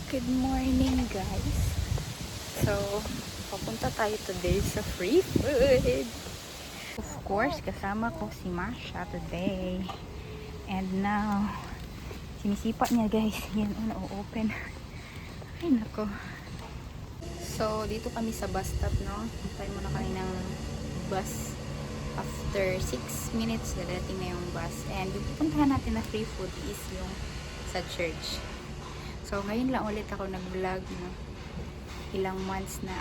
Good morning, guys. So, papunta tayo today sa free food. Of course, kasama ko si Masha today. And now, sinisipa niya, guys. Yan, na-open. Ay, nako. So, dito kami sa bus stop, no? Hintay muna kami ng bus. After 6 minutes, dadating na yung bus. And yung pupuntahan natin na free food is yung sa church. So, ngayon lang ulit ako nag-vlog, no? Ilang months na,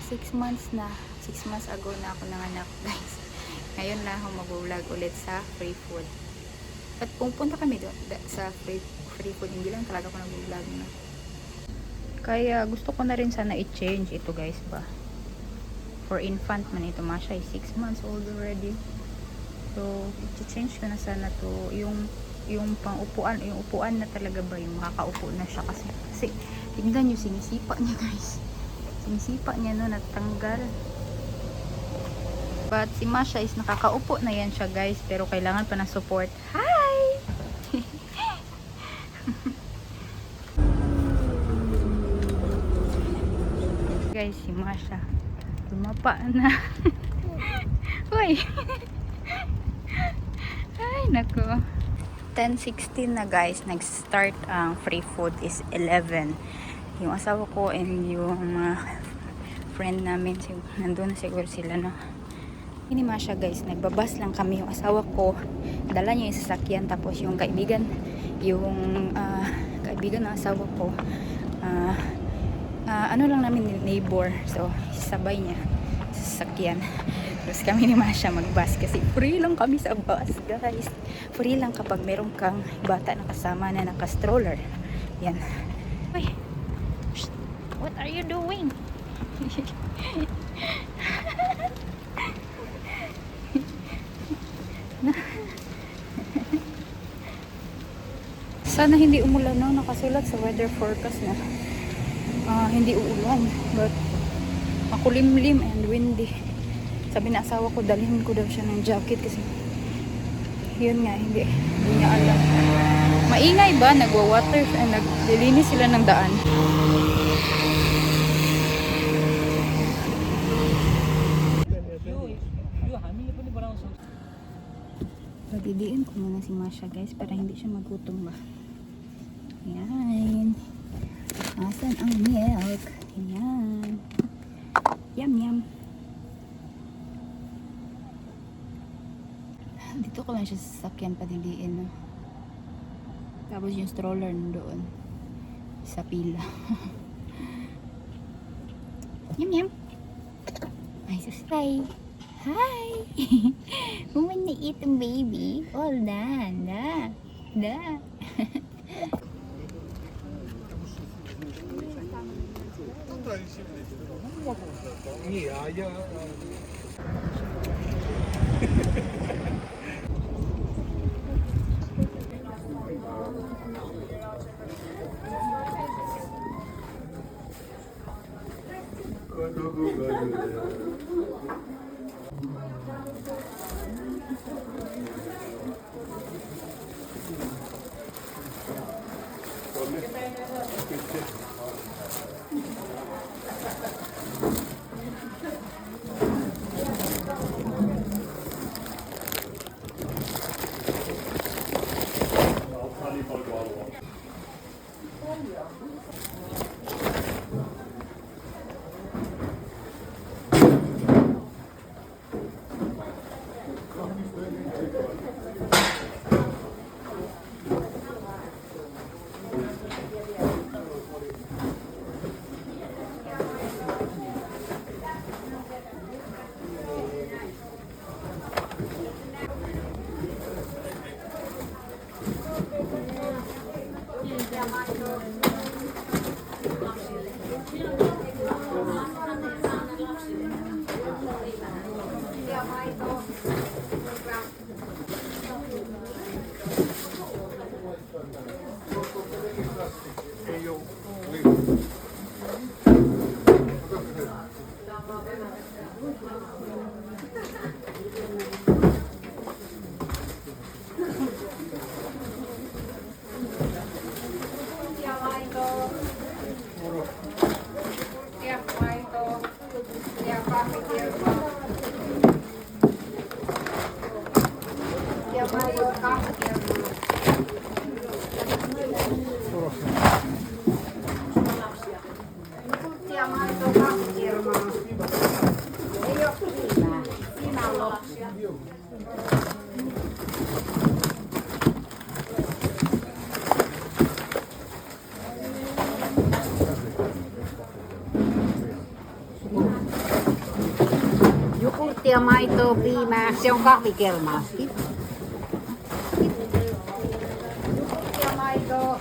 6 months na. 6 months ago na ako nanganak, guys. Ngayon lang ako mag-vlog ulit sa free food. At pupunta kami doon sa free food, hindi lang talaga ako nag-vlog, no? Kaya gusto ko na rin sana i-change ito, guys, ba? For infant man ito, Masha is 6 months old already. So, i-change ko na sana to, yung pang-upuan, yung upuan na talaga ba, yung makakaupo na siya kasi tingnan nyo, sinisipa niya, guys. Sinisipa niya, no, natanggal. But si Masha is nakakaupo na yan siya, guys, pero kailangan pa ng support. Hi! Guys, si Masha lumapa na. Uy! Ay, nako. 10:16 na, guys. Nag-start ang free food is 11. Yung asawa ko and yung friend namin, nandun na siguro sila, no? Ini Masha, guys, nagbabas lang kami. Yung asawa ko, dala niya yung sasakyan, tapos yung kaibigan ng asawa ko, ano lang namin, neighbor. So, sabay niya sa sasakyan. Tapos kami ni Masha mag-bus kasi free lang kami sa bus, guys. Free lang kapag meron kang bata na kasama na naka-stroller. Yan. Uy! What are you doing? Sana hindi umulan, no? Nakasulat sa weather forecast na hindi uulan. But makulimlim and windy. Sabi na asawa ko, dalhin ko daw siya ng jacket kasi yun nga, hindi niya alam. Maingay ba? Nagwa-water, naglilinis sila ng daan. Pagdidiin ko muna si Masha, guys, para hindi siya magutom ba. Ayan. Asan ang milk? Ayan. Yum, yum. Dito ko lang siya sa sasakyan padiliin, no? Tapos yung stroller doon sa pila. Yum yum. Ay, susay. Hi. Woman na eat ang baby. All done. Da. ja maitoa, piimää. Se on kahvikelmaasti. Ja maitoa.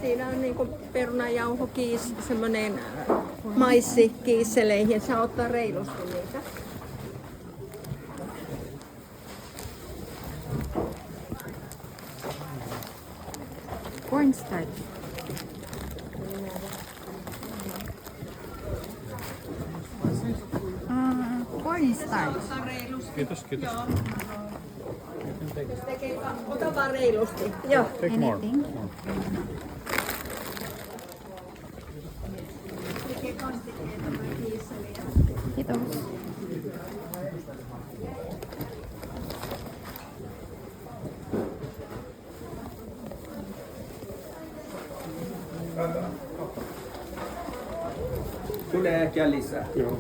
Siinä on niinku perunajauhokiis, semmonen maissikiisseleihin, saa ottaa reilusti niitä. Cornstarch. Cornstarch. Kiitos, kiitos. Ota vaan reilusti. Joo, Take more. anything. Kiitos. Tulee äkkiä lisää. Joo.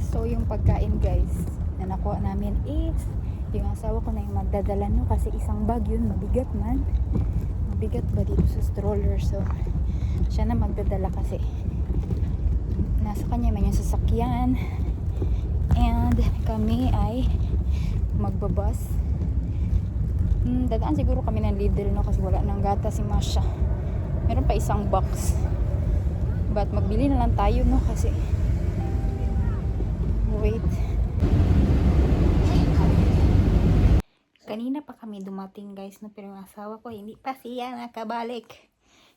So yung pagkain guys na nakuha namin is yung asawa ko na yung magdadala no kasi isang bag yun mabigat man. Mabigat ba dito sa stroller, so siya na magdadala kasi nasa kanya man yung sasakyan and kami ay magbabas. Dadaan siguro kami ng Lidl no kasi wala nang gata si Masha. Meron pa isang box but magbili na lang tayo no kasi wait. Kanina pa kami dumating guys no, pero yung asawa ko hindi pa siya nakabalik.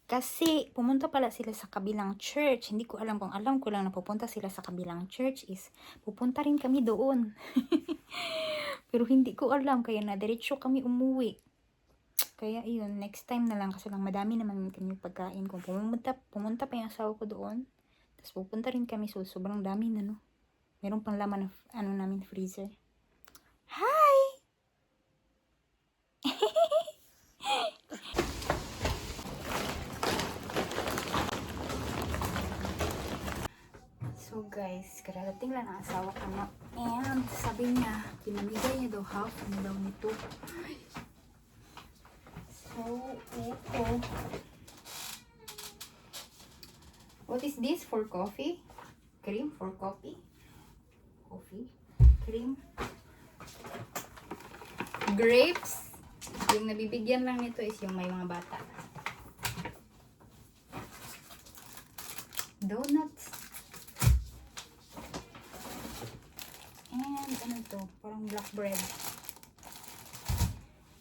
Kasi pumunta pala sila sa kabilang church. Hindi ko alam, kung alam ko lang na pupunta sila sa kabilang church is pupunta rin kami doon. Pero hindi ko alam kaya na diretso kami umuwi. Kaya yun, next time na lang kasi lang madami naman kami pagkain. Kung pumunta pa yung asawa ko doon, tapos pupunta rin kami, so sobrang dami na no. Meron pang laman ng ano namin freezer. Hi! So guys, kararating lang ang asawa ko na. And sabi niya, pinamigay niya daw half ano daw nito. So, eto. What is this for coffee? Cream for coffee? Coffee? Cream? Grapes? Yung nabibigyan lang nito is yung may mga bata. Donuts? And ano to? Parang black bread.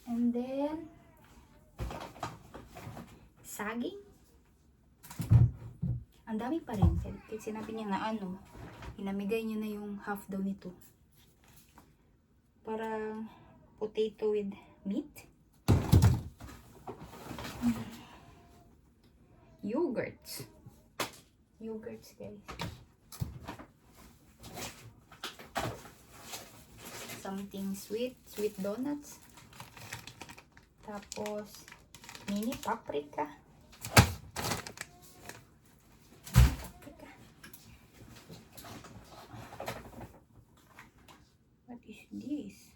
And then saging. Ang dami pa rin. Kasi sinabi niya na ano, pinamigay niya na yung half daw nito. Parang potato with meat. Yogurts. Yogurts guys. something sweet. Sweet donuts. Tapos, mini paprika. What is this?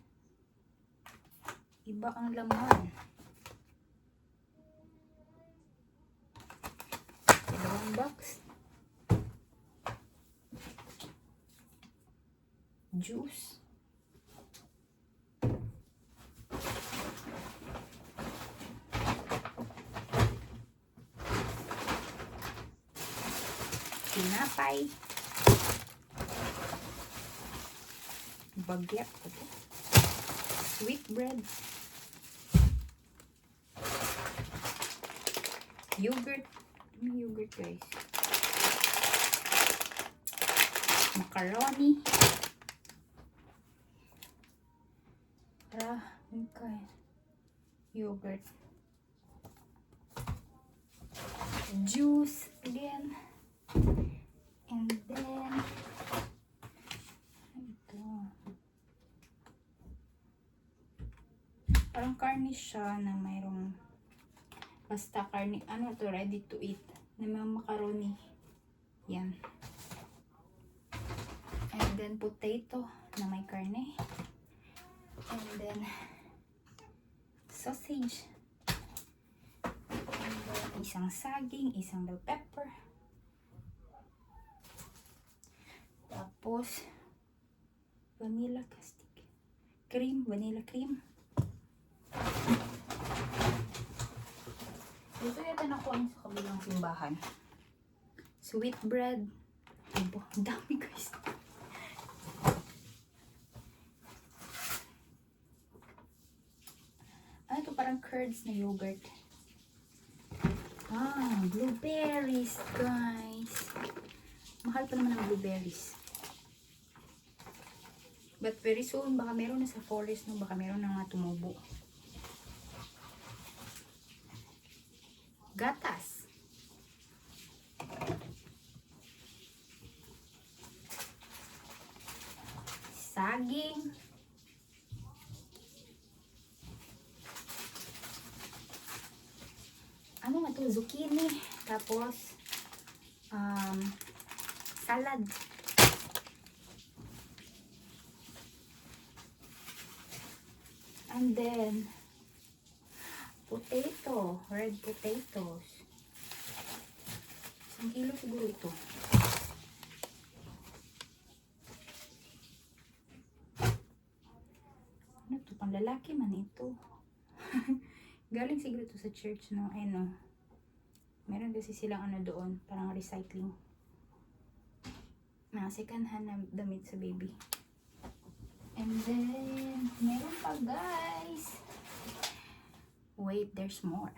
Iba ang laman. Dalawang box. Juice. Tinapay. Bagyat. Sweet bread. Yogurt. Yogurt, guys. Macaroni. Okay. Yogurt. Juice again. And then ito. Parang karne siya na mayroong basta karne. Ano to? Ready to eat. Na mga macaroni. Yan. And then potato na may karne. And then sausage. And then isang saging, isang bell pepper. Tapos vanilla castic. Cream, vanilla cream. Dito yata nakuha niyo sa kabilang simbahan. Sweet bread. Abo, ang dami guys. Ito parang curds na yogurt. Blueberries, guys. Mahal pa naman ang blueberries. But very soon, baka meron na sa forest, no? Baka meron na nga tumubo. Gatas. Saging. Ano nga to? Zucchini. Tapos, salad. And then, potato. Red potatoes. 1 kilo siguro ito. Ano to? Panglalaki man ito. Galing siguro ito sa church, no? Ay, no. Meron kasi silang ano doon. Parang recycling. Mga second hand na damit sa baby. And then, meron pa guys. Wait, there's more.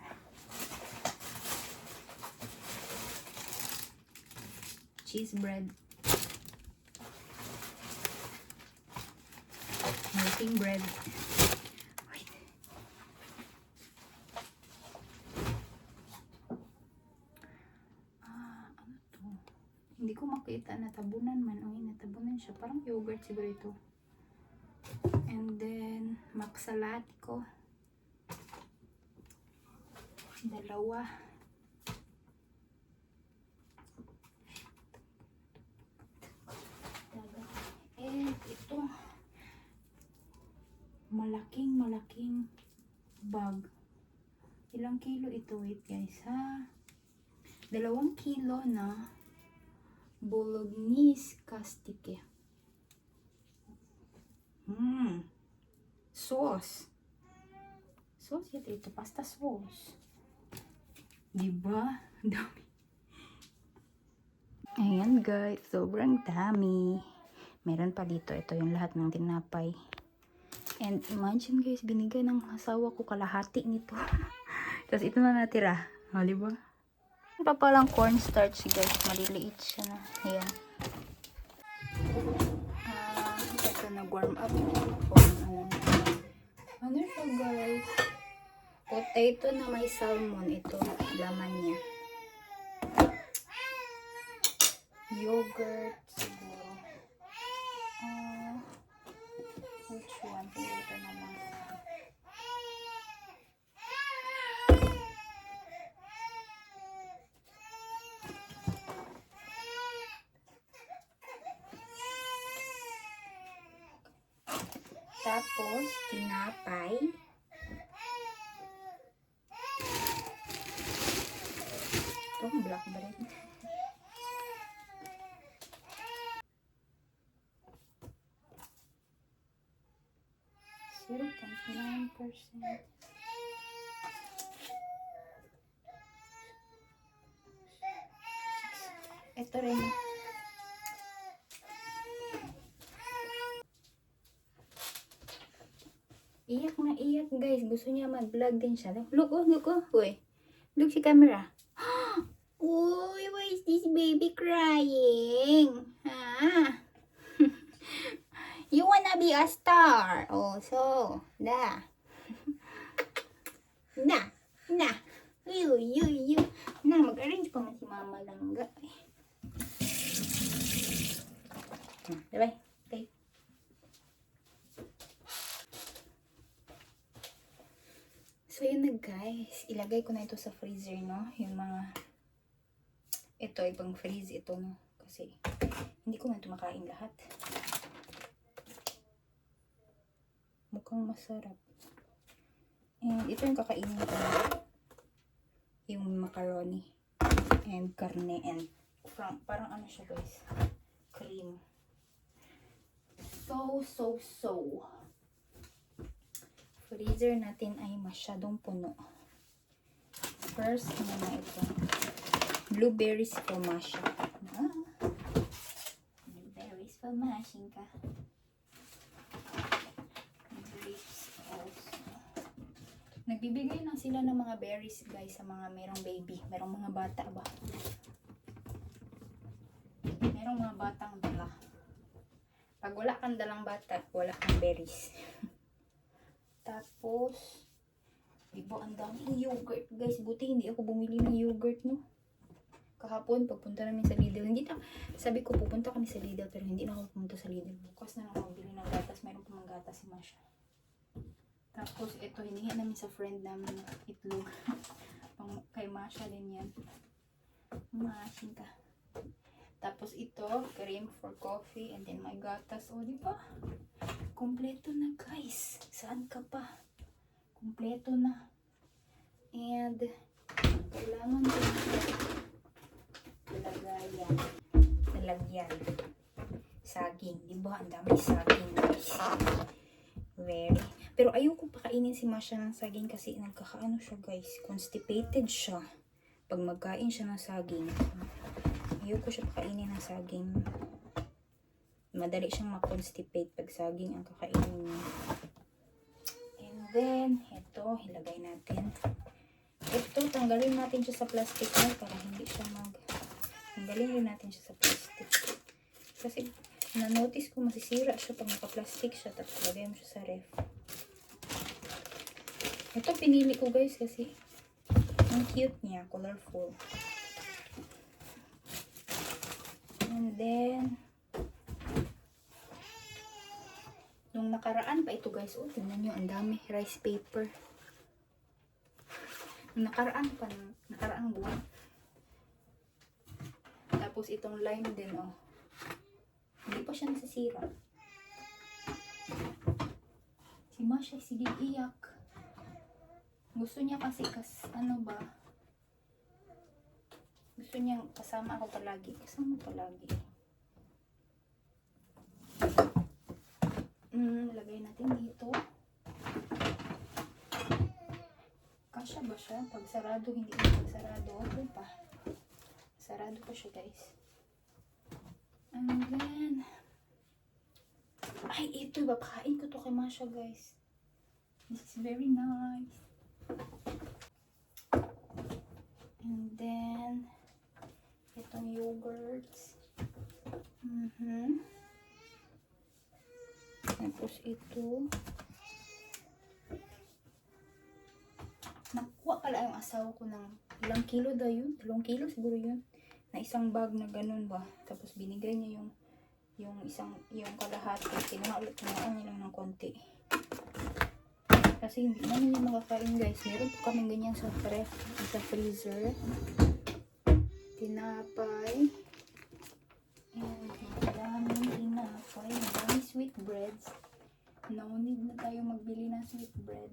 Cheese bread. Melting bread. Wait. Ano to? Hindi ko makita. Natabunan man. Uy, natabunan siya. Parang yogurt siguro ito. And then, maksalati ko. 2. And ito. Malaking bag. Ilang kilo ito? Wait guys ha. 2 kilo na bolognese castic. Sauce. Sauce ito. Pasta sauce. Diba? Dami. Ayan guys. Sobrang dami. Meron pa dito. Ito yung lahat ng tinapay. And imagine guys, binigay ng asawa ko kalahati nito. Tapos ito na natira. O, diba? Ito palang cornstarch guys. Maliliit siya na. Ayan. Ito nag-warm up. Ano siya guys? Potato na may salmon. Ito, laman niya. Yogurt siguro. Which one? Tapos, tinapay. Ito, black bread. Zero point 9%. Ito rin. Iyak na iyak, guys. Gusto niya mag-vlog din siya. Look, oh, look, oh. Uy. Look si camera. Uy, why is this baby crying? Ha? You wanna be a star? Oh, so, da. Na. Na. You. Na, mag-arrange pa nga si Mama Langga. Diba? Okay. So, yun na guys. Ilagay ko na ito sa freezer, no? Yung mga... Ito, ibang freeze ito, no? Kasi, hindi ko na ito makain lahat. Mukhang masarap. And ito yung kakainin ko na. Yung macaroni. And karne. And parang ano siya guys. Cream. So. Freezer natin ay masyadong puno. First, muna ito. Blueberries fumasha. Blueberries fumashin ka. Grapes also. Nagbibigay lang sila ng mga berries guys sa mga merong baby. Merong mga bata ba? Merong mga batang dala. Pag wala kang dalang bata, wala kang berries. Tapos, iba ang daming yogurt guys. Buti hindi ako bumili ng yogurt, no? Kahapon, pagpunta namin sa Lidl. Sabi ko pupunta kami sa Lidl pero hindi na ako pumunta sa Lidl. Bukas na lang magbili ng gatas. Mayroon pa mga gatas si Masha. Tapos, ito, hinihingi namin sa friend namin itlog. Kay Masha din yan. Maasin ka. Tapos, ito, cream for coffee. And then, my gatas. O, diba? Kompleto na, guys. Saan ka pa? Kompleto na. And, kailangan ko talagyan. Saging. Diba? Ang dami saging, guys. Pero ayoko pakainin si Masha ng saging kasi nagkakaano siya guys. Constipated siya. Pag magkain siya ng saging. Ayoko siya pakainin ng saging. Madali siyang makonstipate pag saging ang kakainin niya. And then, ito, ilagay natin. Ito, tanggalin natin siya sa plastic na para hindi siya tanggalin rin natin siya sa plastic. Kasi, na-notice ko masisira siya pag naka-plastic siya. Tapos, lagay mo siya sa ref. Ito pinili ko guys kasi ang cute niya, colorful. And then nung nakaraan pa ito guys, oh tingnan nyo, ang dami rice paper. Nung nakaraang buwan. Tapos itong lime din, oh. Hindi pa siya nasisira. Si Masha, sige iyak. Gusto niya kasi ano ba? Gusto niya kasama ako palagi. Lagay natin dito. Kasya ba siya? Pag sarado, hindi na pag sarado. Okay pa. Sarado pa siya guys. And then, ay ito, ipapakain ko to kay Masha guys. This is very nice. And then, itong yogurts. Tapos ito. Nakuha pala yung asawa ko ng ilang kilo daw yun. 2 kilo siguro yun. Na isang bag na ganun ba. Tapos binigay niya yung kalahati. Kinuha niya lang ng konti. Kasi hindi naman niya makakain guys. Meron po kami ganyan sa freezer. Tinapay. And daming tinapay. Daming sweet breads. No need na tayo magbili ng sweet bread.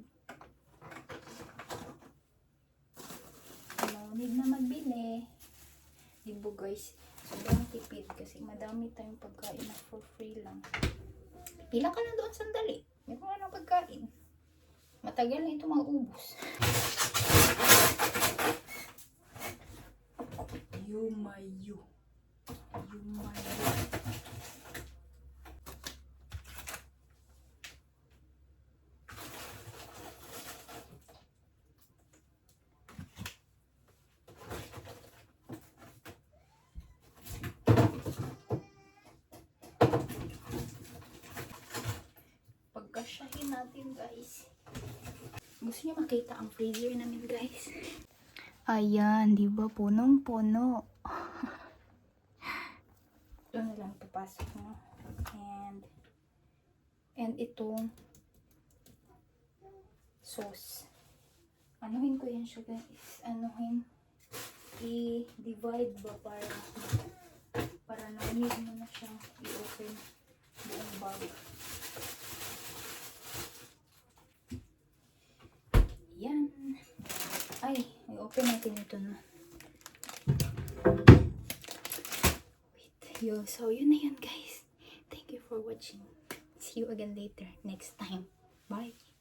No need na magbili. Diba guys? Sobrang tipid kasi madami tayong pagkain na for free lang. Pila ka na doon sandali. Meron ka ng pagkain. Matagal na ito maubos. Yumayo. Yumayo. Pagkasyahin natin guys. Gusto niyo makita ang freezer namin guys? Ayan, di ba punong-puno. Ito na lang papasok mo. And itong sauce. Anuhin ko yan siya guys. Anuhin. I-divide ba para na-need mo na siyang i-open buong bag. Yan. Ay, i-open natin ito na. Wait. So yun na yun guys. Thank you for watching. See you again later next time. Bye.